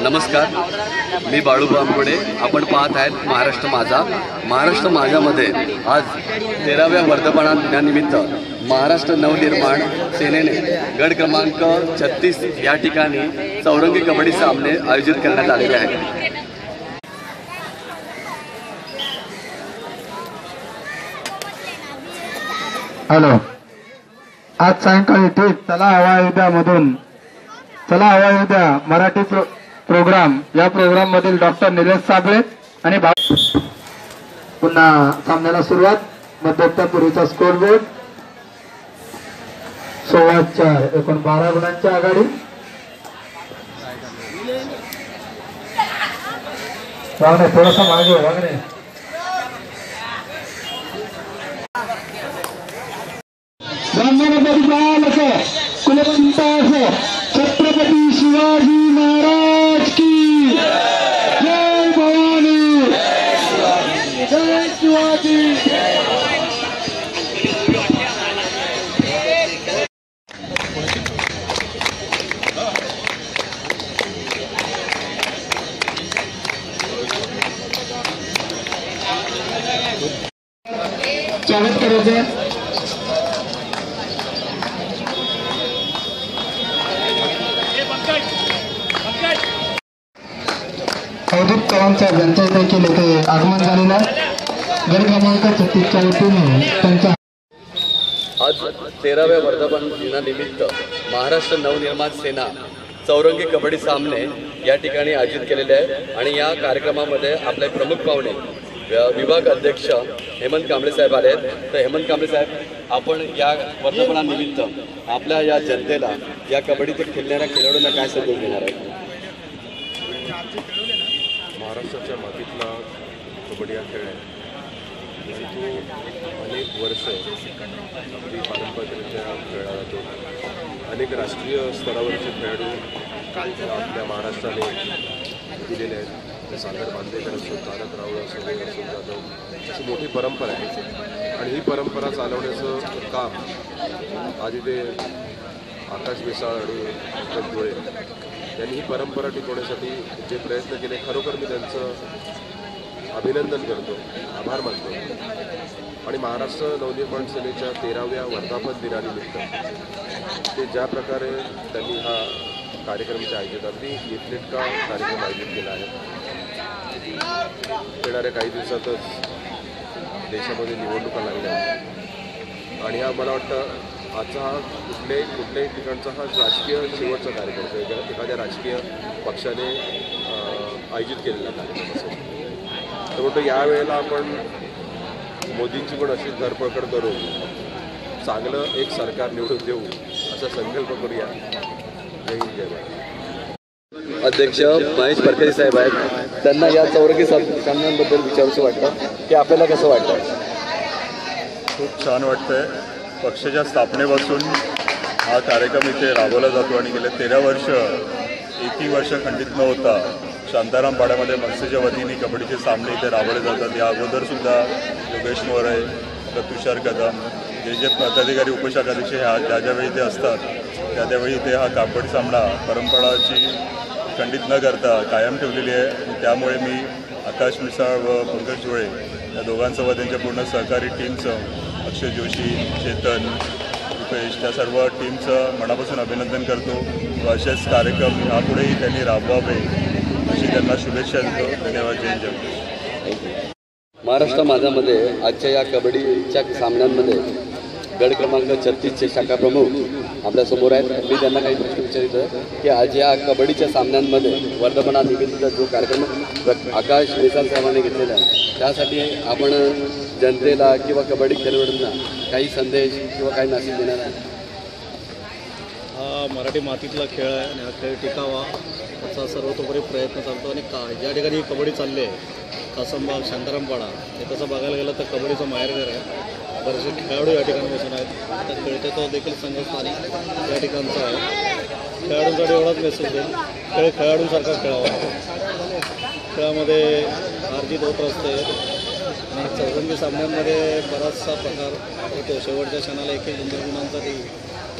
नमस्कार, मी बाळू बांबोडे. आपण पाहत आहेत महाराष्ट्र माझा. महाराष्ट्र माझ्यामध्ये आज 13व्या वर्धापन दिनानिमित्त महाराष्ट्र नवनिर्माण सेनेने गड क्रमांक 36 या ठिकाणी चौरंगी कबड्डी सामने आयोजित करण्यात आलेले आहेत. हॅलो, आज सायंकाळी ठीक चला हवा युद्या मराठी प्रोग्राम या प्रोग्राम मधील डॉक्टर निलेश साबळे आणि पुन्हा सामन्याला सुरुवात. मध्यपूर्वीचा स्कोर बोर्ड 16-4 एकूण 12 गुणांची आघाडी. वागणे थोडासा मागे वागणे. कुलवंत छत्रपती शिवाजी महाराज की जय. भवानी जय शिवाजी. स्वागत करायचं. अवधूत चव्हाणचा ज्यांच्या देखील येथे आगमन झालेला गड क्रमांक 36च्या वतीने त्यांचा आज 13व्या वर्धापन दिनानिमित्त महाराष्ट्र नवनिर्माण सेना चौरंगी कबड्डी सामने या ठिकाणी आयोजित केलेले आहे. आणि या कार्यक्रमामध्ये आपले प्रमुख पाहुणे विभाग अध्यक्ष हेमंत कांबळे साहेब आले आहेत. तर हेमंत कांबळे साहेब, आपण या वर्धापनानिमित्त आपल्या या जनतेला या कबड्डीत खेळणाऱ्या खेळाडूंना काय संदेश देणार आहे? महाराष्ट्राच्या मातीतला कबड्डी हा खेळ आहे. तो अनेक वर्ष अगदी पारंपरिकरित्या खेळला जातो. अनेक राष्ट्रीय स्तरावरचे खेळाडू आपल्या महाराष्ट्राने दिलेले आहेत. ते सागर बांदेकर असो, तारक राऊळ असो, सुनील जाधव अशी मोठी परंपरा आहे. आणि ही परंपरा चालवण्याचं काम आज इथे आकाश मिसाळ आणि धुळे यांनी ही परंपरा टिकवण्यासाठी जे प्रयत्न केले, खरोखर मी त्यांचं अभिनंदन करतो, आभार मानतो. आणि महाराष्ट्र नवनिर्माण सेनेच्या 13व्या वर्धापन दिनानिमित्त ते ज्या प्रकारे त्यांनी हा कार्यक्रम आयोजित अगदी घेतलेटका कार्यक्रम आयोजित केला आहे. येणाऱ्या काही दिवसातच देशामध्ये निवडणुका लागल्या आहेत. आणि हा मला वाटतं आजचा हा कुठल्याही ठिकाणचा हा राजकीय शेवटचा कार्यक्रम आहे. एखाद्या राजकीय पक्षाने आयोजित केलेला कार्यक्रम असेल. तर म्हणतो यावेळेला आपण मोदींची पण अशीच धरपकड करून चांगलं एक सरकार निवडून देऊ असा संकल्प करूया. जय हिंद, जय भारत. अध्यक्ष महेश परकरे साहेब आहेत. त्यांना या चौरंगी सामन्यांबद्दल विचारूचं वाटतं की आपल्याला कसं वाटतं? खूप छान वाटतंय. पक्षाच्या स्थापनेपासून हा कार्यक्रम इथे राबवला जातो आणि गेले 13 वर्ष एकही वर्ष खंडित न होता शांताराम पाड्यामध्ये मनसेच्या वतीने कबड्डीचे सामने इथे राबवले जातात. या अगोदरसुद्धा योगेश मोरे, तुषार कदम, जे पदाधिकारी उपशाखाध्यक्ष ह्या ज्यावेळी ते असतात त्यावेळी ते हा कबड्डी सामना परंपराची खंडित न करता कायम ठेवलेली आहे. आणि त्यामुळे मी आकाश मिसाळ व पंकज धुळे या दोघांसह त्यांच्या पूर्ण सहकारी टीमचं, अक्षय जोशी, चेतन, रुपेश, त्या सर्व टीमचं मनापासून अभिनंदन करतो. व असेच कार्यक्रम यापुढेही त्यांनी राबवावे अशी त्यांना शुभेच्छा देतो. धन्यवाद. जय जगदीश. महाराष्ट्र माझामध्ये आजच्या या कबड्डीच्या सामन्यांमध्ये गड क्रमांक 36चे शाखा प्रमुख आपल्यासमोर आहेत. मी त्यांना काही प्रश्न विचारितो की आज या कबड्डीच्या सामन्यांमध्ये वर्धापनानिमित्तचा जो कार्यक्रम आकाश मिसाळ साहेबांनी घेतलेला आहे, त्यासाठी आपण जनतेला किंवा कबड्डी खेळाडूंना काही संदेश किंवा काही मेसेज देणार आहे? हा मराठी मातीतला खेळ आहे आणि हा खेळ टिकावा याचा सर्वतोपरी प्रयत्न चालतो. आणि ज्या ठिकाणी कबड्डी चालली आहे, कासमबाग, शांतारामपाडा, हे तसं बघायला गेलं तर कबड्डीचं माहेरघर आहे. बरेचसे खेळाडू या ठिकाणी बसून आहेत. आता खेळते तो देखील संघस्थानिक या ठिकाणचा आहे. खेळाडूंसाठी एवढाच मेसेज देईल, खेळ खेळाडूंसारखा खेळावा. खेळामध्ये हारजीत होत असते आणि चौरंगी सामन्यांमध्ये बराचसा प्रकार होतो. शेवटच्या क्षणाला 1-1 गुणांसाठी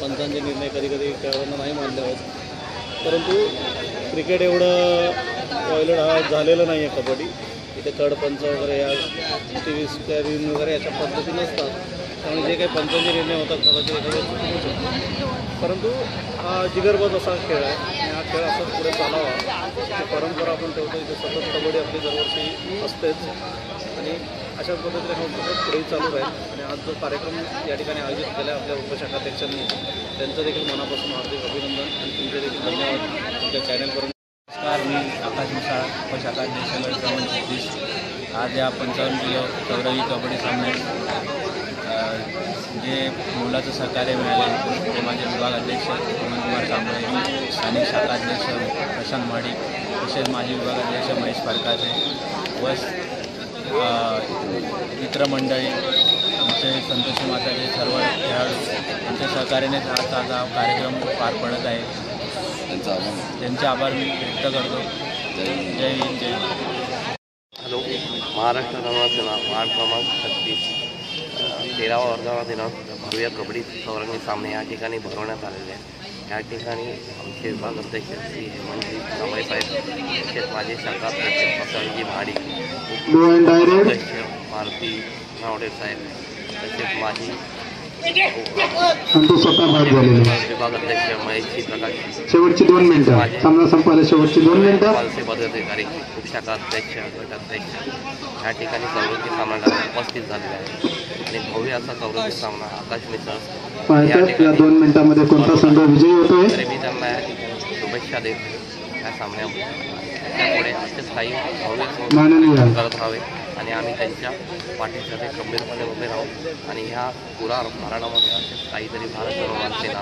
पंचांचे निर्णय कधी कधी खेळाडूंना नाही मानले होत. परंतु क्रिकेट एवढं टॉयलेट हा झालेलं नाही आहे कबड्डी. इथे कडपंच वगैरे या टी व्ही स्क्रीन वगैरे अशा पद्धती नसतात. त्यामुळे जे काही पंचांचे निर्णय होतात कदाचित एखाद्या चुकू शकतो. परंतु हा जिगरबाज असा खेळ आहे आणि हा खेळ असाच पुढे चालावा ही परंपरा आपण ठेवतो. इथे सतत कबड्डी आपली दरवर्षी असतेच आणि अशाच पद्धतीने हा उपक्रम पुढेही चालू राहील. आणि आज जो कार्यक्रम या ठिकाणी आयोजित केला आहे आपल्या उपशाखाध्यक्षांनी त्यांचं देखील मनापासून हार्दिक अभिनंदन आणि तुमचे देखील धन्यवाद तुमच्या चॅनलवरून. नमस्कार, मी आकाश मिसाळ उपशाखाध्यक्ष गट क्रमांक 36. आज या 55 किलो चौरंगी कबड्डी सामन्यात जे मोलाचं सहकार्य मिळाले ते माझे विभाग अध्यक्ष हेमंतकुमार कांबळे, स्थानिक शाखाध्यक्ष प्रशांत माडिक, तसेच माजी विभागाध्यक्ष महेश फरकाचे व मित्रमंडळी आमचे संतोषी माताचे सर्व खेळाडू यांच्या सहकार्यानेच आज हा कार्यक्रम पार पडत आहे. त्यांचे आभार मी व्यक्त करतो. जय हिंद, जय महाराष्ट्र. हॅलो, महाराष्ट्र नवसेना वार्ड क्रमांक 36 13वा वर्धावा दिनांक भव्य कबड्डी चौरंगी सामने या ठिकाणी भरवण्यात आलेले आहे. या ठिकाणी आमचे विभाग अध्यक्ष श्री हेमंतजी कांबळे साहेब, तसेच माझे शाखा अध्यक्ष पसळजी भाडी, अध्यक्ष मारुती नावडे साहेब, तसेच माझी विभाग अध्यक्ष महेशजी प्रकाश, शेवटची 2 मिनिटं सामना संपवायला शेवटची 2 मिनिटं. पालसे पदाधिकारी, उपशाखा अध्यक्ष, गटाध्यक्ष या ठिकाणी चौरंगी सामन्याला उपस्थित झालेले आहे. आणि भव्य असा चौरंगी सामना आकाश मिसाळ या 2 मिनिटांमध्ये कोणता संघ विजयी होतोय तरी मी त्यांना या ठिकाणी शुभेच्छा देतो या सामन्यामध्ये. त्यामुळे असे स्थायी भव्य करत राहावे आणि आम्ही त्यांच्या पाठीसाठी गंभीरपणे उभे राहू आणि ह्या पुरा महाराष्ट्रामध्ये असेच काहीतरी भारत निर्माण सेना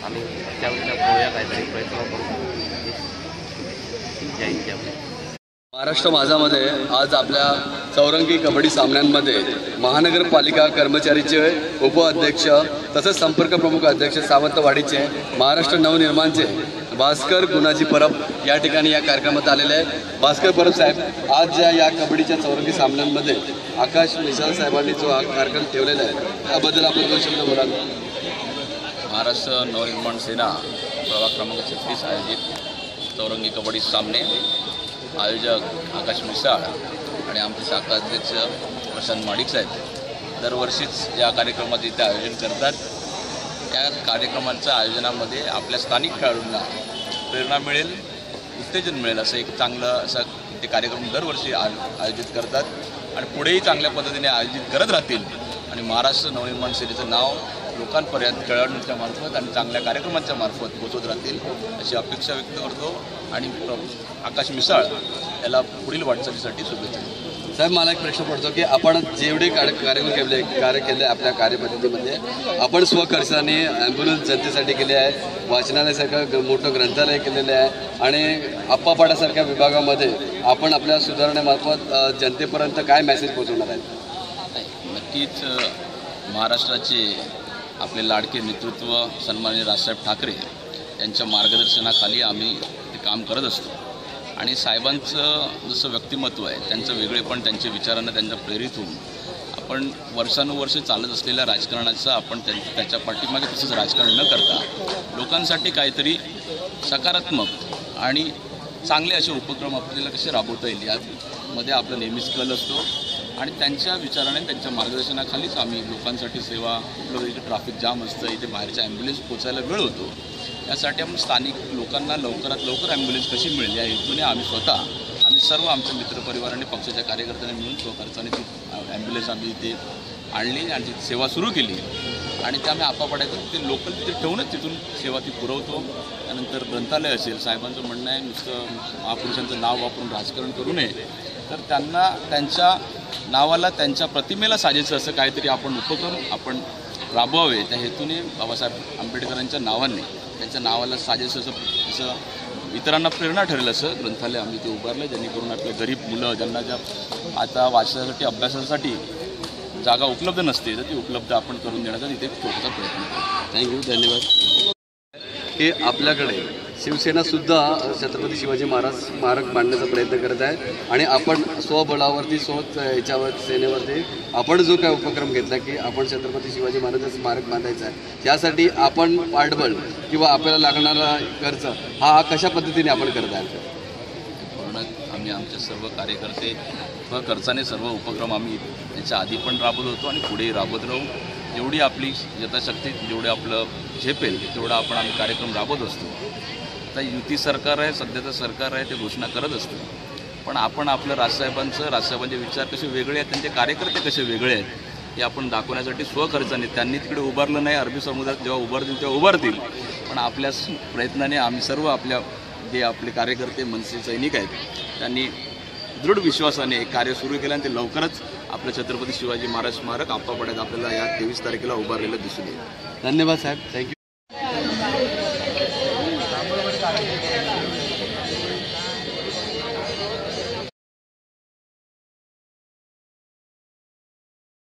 आम्ही त्यावेळेच्या भव्य काहीतरी प्रयत्न करू. जय जय. महाराष्ट्र माझामध्ये आज आपल्या चौरंगी कबड्डी सामन्यांमध्ये महानगरपालिका कर्मचारीचे उपअध्यक्ष तसेच संपर्क प्रमुख अध्यक्ष सावंतवाडीचे महाराष्ट्र नवनिर्माणचे भास्कर गुणाजी परब या ठिकाणी या कार्यक्रमात आलेले आहे. भास्कर परब साहेब, आज या कबड्डीच्या चौरंगी सामन्यांमध्ये आकाश मिसाळ साहेबांनी जो हा कार्यक्रम ठेवलेला आहे त्याबद्दल आपण 2 शब्द बोलाल. महाराष्ट्र नवनिर्माण सेना प्रभाग क्रमांक 36 आयोजित चौरंगी कबड्डी सामने आयोजक आकाश मिसाळ आणि आमचे शाखा अध्यक्ष प्रशांत माडिक साहेब दरवर्षीच या कार्यक्रमाचे इथे आयोजन करतात. या कार्यक्रमाच्या आयोजनामध्ये आपल्या स्थानिक खेळाडूंना प्रेरणा मिळेल, उत्तेजन मिळेल असं एक चांगलं असा ते कार्यक्रम दरवर्षी आयोजित करतात आणि पुढेही चांगल्या पद्धतीने आयोजित करत राहतील आणि महाराष्ट्र नवनिर्माण सेनेचं नाव लोकांपर्यंत खेळाडूंच्या मार्फत आणि चांगल्या कार्यक्रमांच्या मार्फत पोहोचत राहतील अशी अपेक्षा व्यक्त करतो आणि आकाश मिसाळ याला पुढील वाटचालीसाठी शुभेच्छा. साहेब, मला एक प्रश्न पडतो की आपण जेवढे कार्यक्रम कार्य केले आपल्या कार्यपद्धतीमध्ये, आपण स्वखर्चाने ॲम्ब्युलन्स जनतेसाठी केली आहे, वाचनालयासारखं मोठं ग्रंथालय केलेलं आहे आणि आप्पापाड्यासारख्या विभागामध्ये आपण आपल्या सुधारणेमार्फत जनतेपर्यंत काय मेसेज पोहोचवणार आहेत? नक्कीच महाराष्ट्राचे आपले लाडके नेतृत्व सन्माननीय राजसाहेब ठाकरे यांच्या मार्गदर्शनाखाली आम्ही ते काम करत असतो आणि साहेबांचं जसं व्यक्तिमत्व आहे, त्यांचं वेगळेपण, त्यांच्या विचारांना त्यांच्या प्रेरित होऊन आपण वर्षानुवर्षे चालत असलेल्या राजकारणाचं आपण त्याच्या पाठीमागे तसंच राजकारण न करता लोकांसाठी काहीतरी सकारात्मक आणि चांगले असे उपक्रम आपल्याला कसे राबवता येईल यामध्ये आपला नेहमीच कल असतो आणि त्यांच्या विचाराने त्यांच्या मार्गदर्शनाखालीच आम्ही लोकांसाठी सेवा उपलब्ध. इथे ट्रॅफिक जाम असतं, इथे बाहेरच्या ॲम्ब्युलन्स पोचायला वेळ होतो, यासाठी आपण स्थानिक लोकांना लवकरात लवकर ॲम्ब्युलन्स कशी मिळेल या हेतूने आम्ही सर्व आमच्या मित्रपरिवाराने पक्षाच्या कार्यकर्त्यांनी मिळून स्वखर्चाने ती ॲम्ब्युलन्स आम्ही इथे आणली आणि ती सेवा सुरू केली आणि ते आम्ही आपापड्यातून ते लोकल तिथे ठेवूनच तिथून सेवा ती पुरवतो. त्यानंतर ग्रंथालय असेल, साहेबांचं म्हणणं आहे नुसतं महापुरुषांचं नाव वापरून राजकारण करू नये, तर त्यांना त्यांच्या नावाला त्यांच्या प्रतिमेला साजायचं असं काहीतरी आपण उपक्रम आपण राबवावे. त्या हेतूने बाबासाहेब आंबेडकरांच्या नावाने त्यांच्या नावाला साजायचं असं इतरांना प्रेरणा ठरेल असं ग्रंथालय आम्ही ते उभारलं, जेणेकरून आपले गरीब मुलं ज्यांना ज्या आता वाचण्यासाठी अभ्यासासाठी जागा उपलब्ध नसते तर ती उपलब्ध आपण करून देण्याचा तिथे छोटासा प्रयत्न करतो. थँक्यू, धन्यवाद. की आपल्याकडे शिवसेनासुद्धा छत्रपती शिवाजी महाराज स्मारक बांधण्याचा प्रयत्न करत आहे आणि आपण स्वबळावरती याच्यावर सेनेवरती आपण जो काय उपक्रम घेतला की आपण छत्रपती शिवाजी महाराजांचं स्मारक बांधायचं आहे, त्यासाठी आपण पाठबळ किंवा आपल्याला लागणारा खर्च हा कशा पद्धतीने आपण करत आहे? पूर्ण आम्ही आमचे सर्व कार्यकर्ते खर्चाने सर्व उपक्रम आम्ही याच्या आधी पण राबवत होतो आणि पुढेही राबवत राहू. जेवढी आपली यथाशक्ती जेवढे आपलं झेपेल तेवढा आपण आम्ही कार्यक्रम राबवत असतो. आता युती सरकार आहे, सध्याचं सरकार आहे, ते घोषणा करत असतं, पण आपण आपलं राजसाहेबांचे विचार कसे वेगळे आहेत, त्यांचे कार्यकर्ते कसे वेगळे आहेत हे आपण दाखवण्यासाठी स्वखर्चाने, त्यांनी तिकडे उभारलं नाही, अरबी समुद्रात जेव्हा उभारतील तेव्हा उभारतील, पण आपल्या प्रयत्नाने आम्ही सर्व आपल्या जे आपले कार्यकर्ते मनसे सैनिक आहेत त्यांनी दृढ विश्वासाने एक कार्य सुरू केलं आणि ते लवकरच आपलं छत्रपती शिवाजी महाराज स्मारक आप्पापाड्यात आपल्याला या 23 तारखेला उभारलेलं दिसून येईल. धन्यवाद साहेब, थँक्यू.